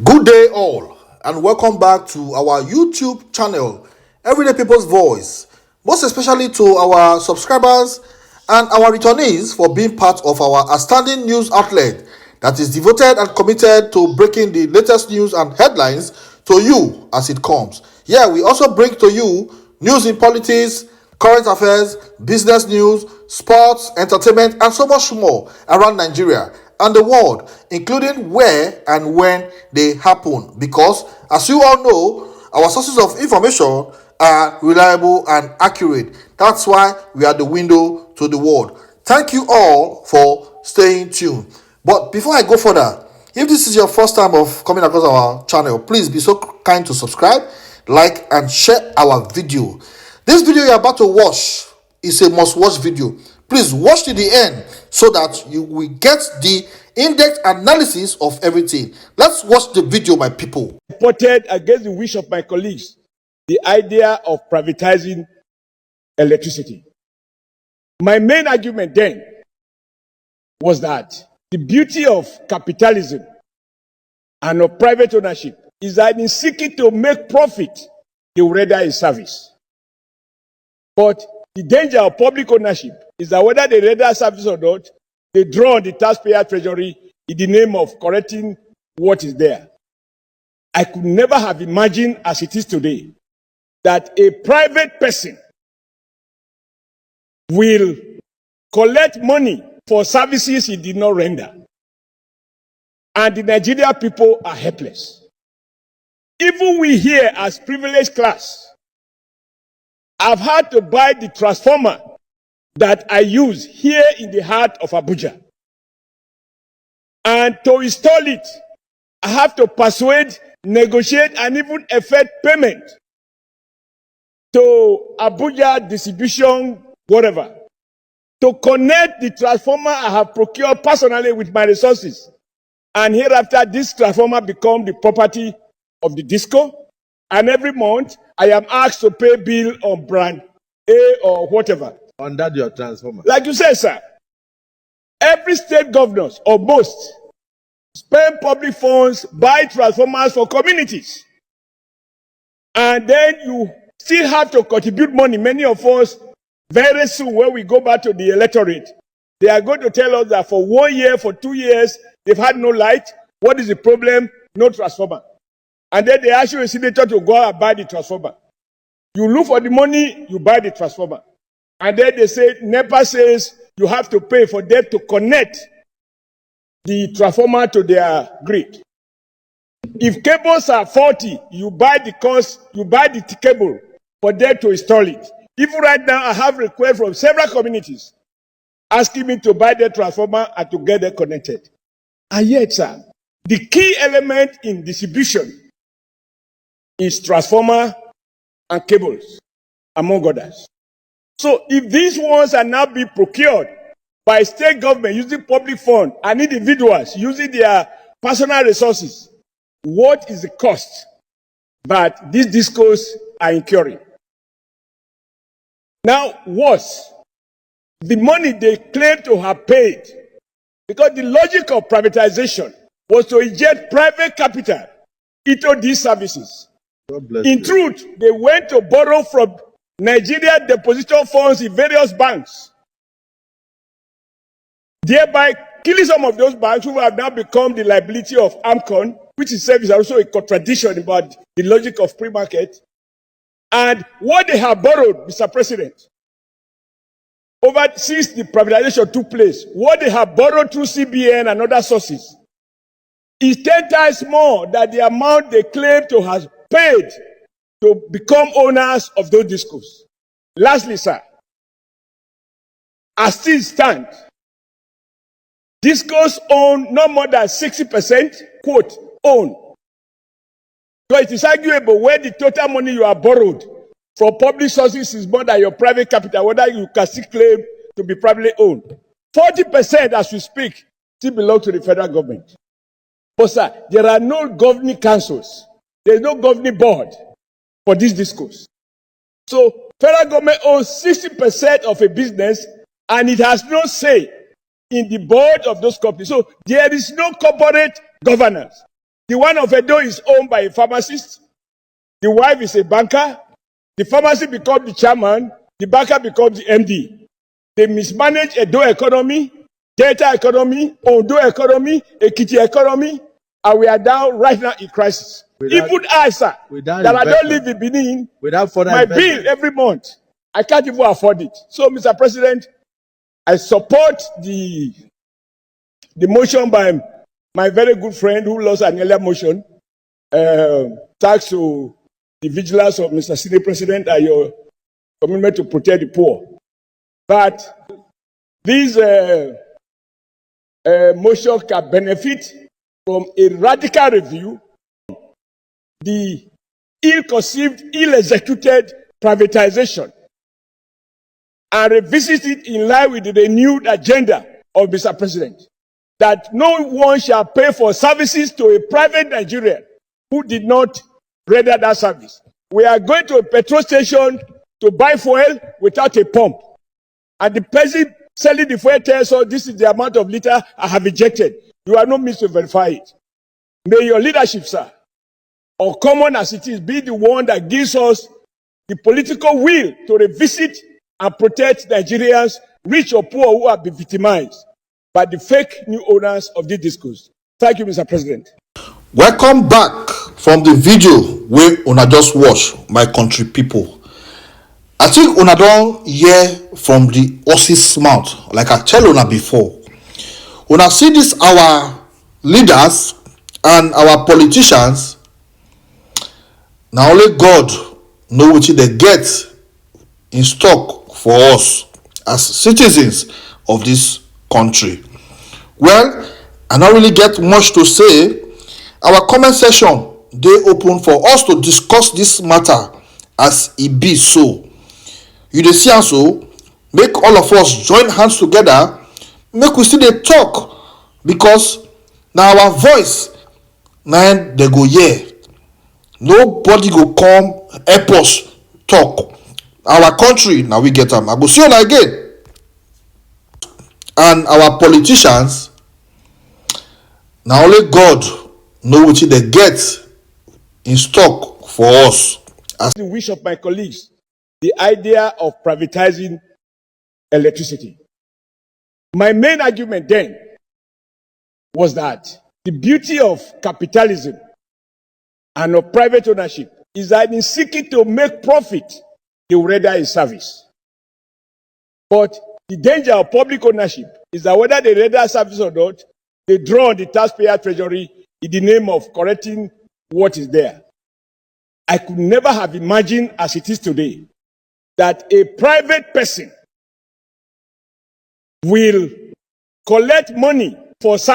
Good day, all, and welcome back to our YouTube channel, Everyday People's Voice. Most especially to our subscribers and our returnees for being part of our outstanding news outlet that is devoted and committed to breaking the latest news and headlines to you as it comes. Yeah, we also bring to you news in politics, current affairs, business news, sports, entertainment, and so much more around Nigeria and the world, including where and when they happen. Because, as you all know, our sources of information are reliable and accurate. That's why we are the window to the world. Thank you all for staying tuned. But before I go further, if this is your first time of coming across our channel, please be so kind to subscribe, like, and share our video. This video you're about to watch is a must-watch video. Please watch to the end so that you will get the in-depth analysis of everything. Let's watch the video, my people. Supported against the wish of my colleagues the idea of privatizing electricity. My main argument then was that the beauty of capitalism and of private ownership is that in seeking to make profit, they will render a service. But the danger of public ownership is that whether they render a service or not, they draw on the taxpayer treasury in the name of correcting what is there. I could never have imagined, as it is today, that a private person will collect money for services he did not render. And the Nigerian people are helpless. Even we here as privileged class have had to buy the transformer that I use here in the heart of Abuja. And to install it, I have to persuade, negotiate, and even effect payment to Abuja distribution, whatever, to connect the transformer I have procured personally with my resources. And hereafter, this transformer becomes the property of the disco. And every month, I am asked to pay bill on brand A or whatever. Under your transformer. Like you said, sir, every state governors, or most, spend public funds, buy transformers for communities. And then you still have to contribute money. Many of us, very soon, when we go back to the electorate, they are going to tell us that for 1 year, for 2 years, they've had no light. What is the problem? No transformer. And then they ask you a senator to go out and buy the transformer. You look for the money, you buy the transformer. And then they say, NEPA says you have to pay for them to connect the transformer to their grid. If cables are faulty, you buy the cable for them to install it. Even right now, I have requests from several communities asking me to buy their transformer and to get them connected. And yet, sir, the key element in distribution is transformer and cables, among others. So if these ones are now being procured by state government using public funds and individuals using their personal resources, what is the cost that these discos are incurring? Now, worse, the money they claim to have paid, because the logic of privatization was to inject private capital into these services. In truth, they went to borrow from Nigeria depositor funds in various banks, thereby killing some of those banks who have now become the liability of AMCON, which itself is also a contradiction about the logic of free market. And what they have borrowed, Mr. President, since the privatization took place, what they have borrowed through CBN and other sources is 10 times more than the amount they claim to have paid to become owners of those discos. Lastly, sir, as things stand, discos own no more than 60%, quote, own. So it is arguable where the total money you have borrowed from public sources is more than your private capital, whether you can still claim to be privately owned. 40%, as we speak, still belong to the federal government. But sir, there are no governing councils. There is no governing board for this discourse. So federal government owns 60% of a business and it has no say in the board of those companies. So there is no corporate governance. The one of Edo is owned by a pharmacist. The wife is a banker. The pharmacy becomes the chairman. The banker becomes the MD. They mismanage Edo economy, Delta economy, Ondo economy, Ekiti economy, and we are down right now in crisis. Even I, sir, that I don't live in Benin, my bill every month, I can't even afford it. So, Mr. President, I support the motion by my very good friend who lost an earlier motion, thanks to the vigilance of Mr. Senate President and your commitment to protect the poor. But this motion can benefit from a radical review, the ill-conceived, ill-executed privatization, and revisit it in line with the renewed agenda of Mr. President, that no one shall pay for services to a private Nigerian who did not render that service. We are going to a petrol station to buy fuel without a pump. And the person selling the fuel tells us this is the amount of liter I have injected. You are not means to verify it. May your leadership, sir, or common as it is, be the one that gives us the political will to revisit and protect Nigerians, rich or poor, who have been victimized by the fake new owners of this discourse. Thank you, Mr. President. Welcome back from the video wey una just watch, my country people. I think una don hear from the horse's mouth, like I tell una before. Una see this our leaders and our politicians, na only God know wetin they get in stock for us as citizens of this country. Well, I don't really get much to say. Our comment section dey open for us to discuss this matter as e be so. You dey see am so, make all of us join hands together, make we still dey talk, because na our voice na they go hear. Nobody go come help us talk. Our country now we get am. I go see una again. And our politicians, na only God know wetin they get in stock for us. As the wish of my colleagues, the idea of privatizing electricity. My main argument then was that the beauty of capitalism and of private ownership is that in seeking to make profit, they will render a service. But the danger of public ownership is that whether they render a service or not, they draw on the taxpayer treasury in the name of correcting what is there. I could never have imagined, as it is today, that a private person will collect money for service